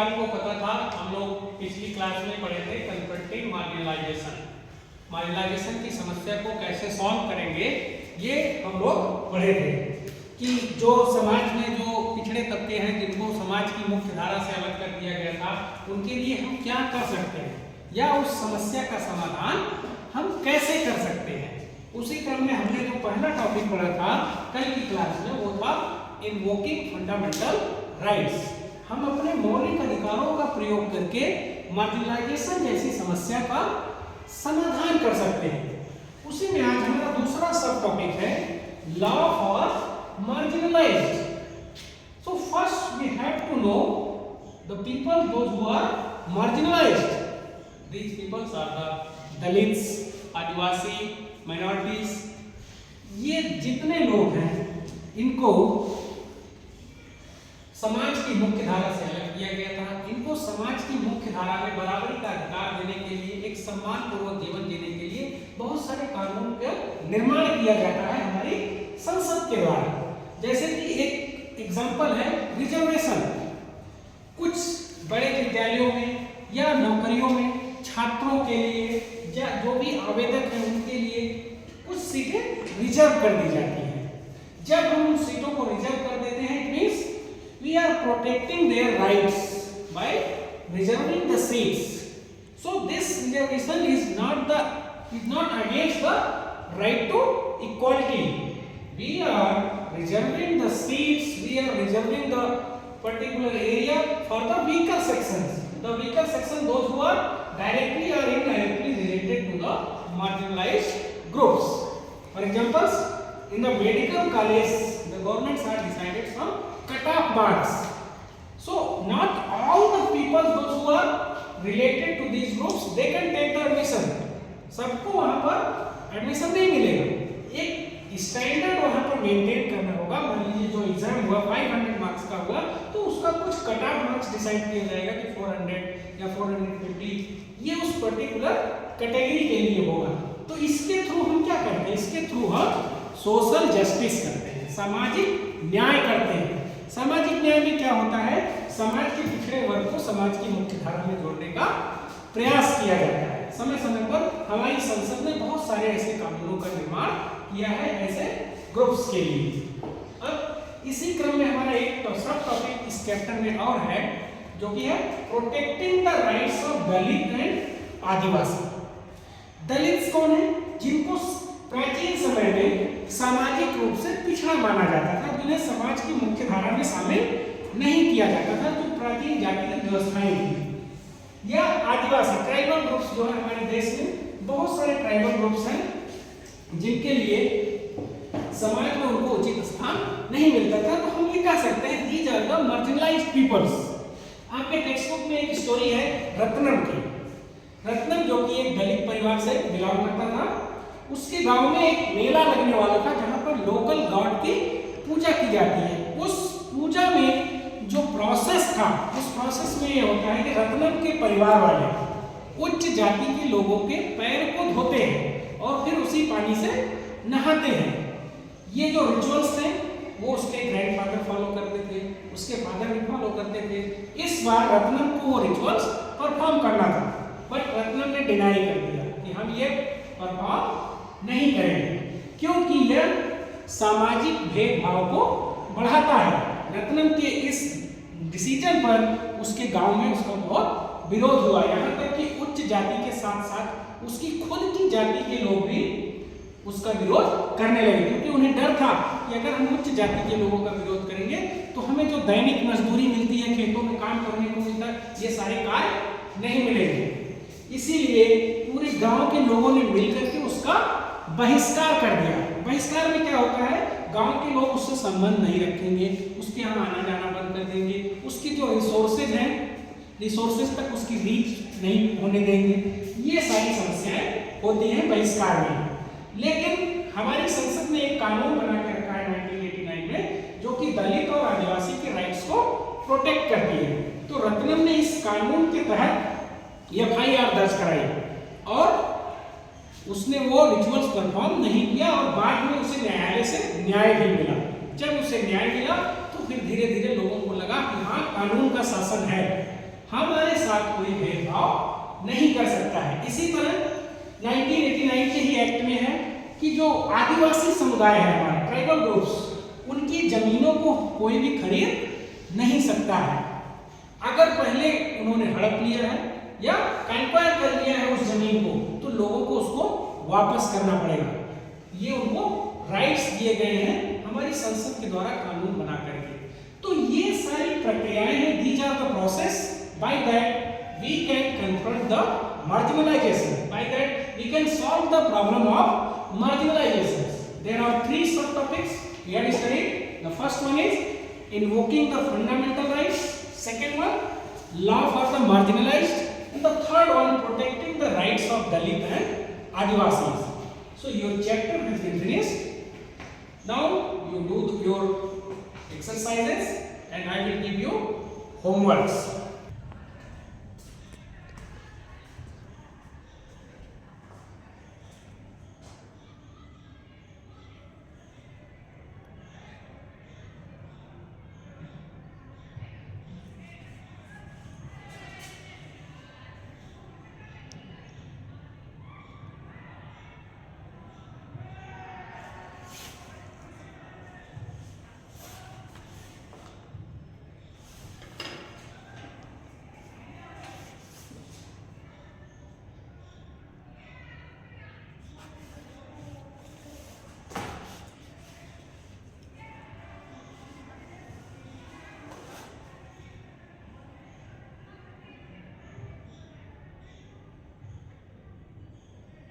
आपको पता था, हम लोग पिछली क्लास में पढ़े थे कन्फ्रंटिंग मार्जिनलाइजेशन। मार्जिनलाइजेशन की समस्या को कैसे सॉल्व करेंगे ये हम लोग पढ़े थे कि जो समाज में जो पिछड़े तबके हैं जिनको समाज की मुख्य धारा से अलग कर दिया गया था, उनके लिए हम क्या कर सकते हैं या उस समस्या का समाधान हम कैसे कर सकते हैं। उसी क्रम में हमने जो पहला टॉपिक पढ़ा था कल की क्लास में वो था इन्वोकिंग फंडामेंटल राइट्स। हम अपने मौलिक अधिकारों का प्रयोग करके मार्जिनलाइजेशन जैसी समस्या का समाधान कर सकते हैं। उसी में आज हमारा दूसरा सब टॉपिक है law for marginalized. So first we have to know the people those who are marginalized. These people are the Dalits, Adivasi, minorities. ये जितने लोग हैं इनको समाज की मुख्य धारा से अलग किया गया था। इनको समाज की मुख्य धारा में बराबरी का अधिकार देने के लिए, एक सम्मानपूर्वक जीवन जीने के लिए बहुत सारे कानून का निर्माण किया जाता है हमारी संसद के द्वारा। जैसे कि एक एग्जांपल है रिजर्वेशन। कुछ बड़े विद्यालयों में या नौकरियों में छात्रों के लिए या जो भी आवेदक हैं उनके लिए कुछ सीटें रिजर्व कर दी जाती हैं। जब हम उन सीटों को रिजर्व कर देते हैं, it means we are protecting their rights by reserving the seats. So this reservation is not against the right to equality. We are reserving the seats, we are reserving the particular area for the weaker sections. The weaker section, those who are directly or indirectly related to the marginalized groups. For example, in the medical college, the governments have decided some cut-off marks. So not all the people those who are related to these groups they can take the admission. सबको वहाँ पर admission नहीं मिलेगा। एक standard वहाँ पर maintain करना होगा। मान लीजिए जो एग्जाम हुआ 500 मार्क्स का हुआ तो उसका कुछ कट-ऑफ मार्क्स डिसाइड किया जाएगा कि 400 या 450 ये उस पर्टिकुलर कैटेगरी के लिए होगा। तो इसके थ्रू हम क्या करते हैं? इसके थ्रू हम सोशल जस्टिस करते हैं, सामाजिक न्याय करते हैं। सामाजिक न्याय में क्या होता है? समाज के पिछड़े वर्ग को समाज की मुख्य धारा में जोड़ने का प्रयास किया जाता है। समय समय पर हमारी संसद ने बहुत सारे ऐसे कानूनों का निर्माण किया है ऐसे ग्रुप्स के लिए। अब इसी क्रम में हमारा एक सब टॉपिक इस चैप्टर में और है जो कि है protecting the rights of Dalit and Adivasi. Dalit कौन है? जिनको प्राचीन समय में सामाजिक रूप से पिछड़ा माना जाता था, जिन्हें समाज की मुख्य धारा में शामिल नहीं किया जाता था, जो प्राचीन जातिगत व्यवस्थाएं थी। या आदिवासी ट्राइबल ग्रुप्स जो है हमारे देश में बहुत सारे ट्राइबल ग्रुप्स हैं जिनके लिए समाज में उनको उचित स्थान नहीं मिलता था। तो हम ये कह सकते हैं these are the marginalised peoples. आपके टेक्स्ट बुक में एक स्टोरी है रत्नम की। रत्नम जो कि एक दलित परिवार से बिलोंग करता था, उसके गांव में एक मेला लगने वाला था जहां पर लोकल गॉड की पूजा की जाती है। उस पूजा में जो प्रोसेस था, उस प्रोसेस में ये होता है कि रत्नम के परिवार वाले उच्च जाति के लोगों के पैर को धोते हैं और फिर उसी पानी से नहाते हैं। ये जो रिचुअल्स थे वो उसके ग्रैंडफादर फॉलो करते थे, उसके फादर भी फॉलो करते थे। इस बार रत्नम को वो रिचुअल्स परफॉर्म करना था, बट रत्नम ने डिनाई कर दिया कि हम ये परफॉर्म नहीं करेंगे क्योंकि यह सामाजिक भेदभाव को बढ़ाता है। रत्नम के इस डिसीजन पर उसके गांव में उसका बहुत विरोध हुआ, यहाँ तक कि उच्च जाति के साथ साथ उसकी खुद की जाति के लोग भी उसका विरोध करने लगे, क्योंकि उन्हें डर था कि अगर हम उच्च जाति के लोगों का विरोध करेंगे तो हमें जो दैनिक मजदूरी मिलती है, खेतों में काम करने को मिलता है, ये सारे कार्य नहीं मिलेंगे। इसीलिए पूरे गांव के लोगों ने मिलकर के उसका बहिष्कार कर दिया। बहिष्कार में क्या होता है? गांव के लोग उससे संबंध नहीं रखेंगे, उसके यहाँ आना जाना बंद कर देंगे, उसकी जो रिसोर्सेज हैं, रिसोर्सेज तक उसकी रीच नहीं होने देंगे। ये सारी समस्याएं होती हैं बहिष्कार में। लेकिन हमारी संसद ने एक कानून बना के रखा है 1989 में जो कि दलित और आदिवासी के राइट्स को प्रोटेक्ट करती है। तो रत्नम ने इस कानून के तहत FIR दर्ज कराई और उसने वो रिचुअल्स परफॉर्म नहीं किया और बाद में उसे न्यायालय से न्याय भी मिला। जब उसे न्याय मिला तो फिर धीरे धीरे लोगों को लगा कि हाँ कानून का शासन है। हमारे साथ कोई भेदभाव नहीं कर सकता है। इसी तरह 1989 के ही एक्ट में है कि जो आदिवासी समुदाय है हमारे ट्राइबल ग्रुप्स, उनकी जमीनों को कोई भी खरीद नहीं सकता है। अगर पहले उन्होंने हड़प लिया है या कंक्वायर कर लिया है उस जमीन को, तो लोगों को उसको वापस करना पड़ेगा। ये उनको राइट्स दिए गए हैं हमारी संसद के द्वारा कानून बना करके। तो ये सारी प्रक्रियाएं हैं, these are the process by that we can confront the marginalization, by that we can solve the problem of marginalization. There are 3 subtopics we have studied. The first one is invoking the fundamental rights, second one law for the marginalized, and the third one protecting the rights of Dalit and Adivasis. So your chapter has been finished. Now you do your exercises and I will give you homeworks.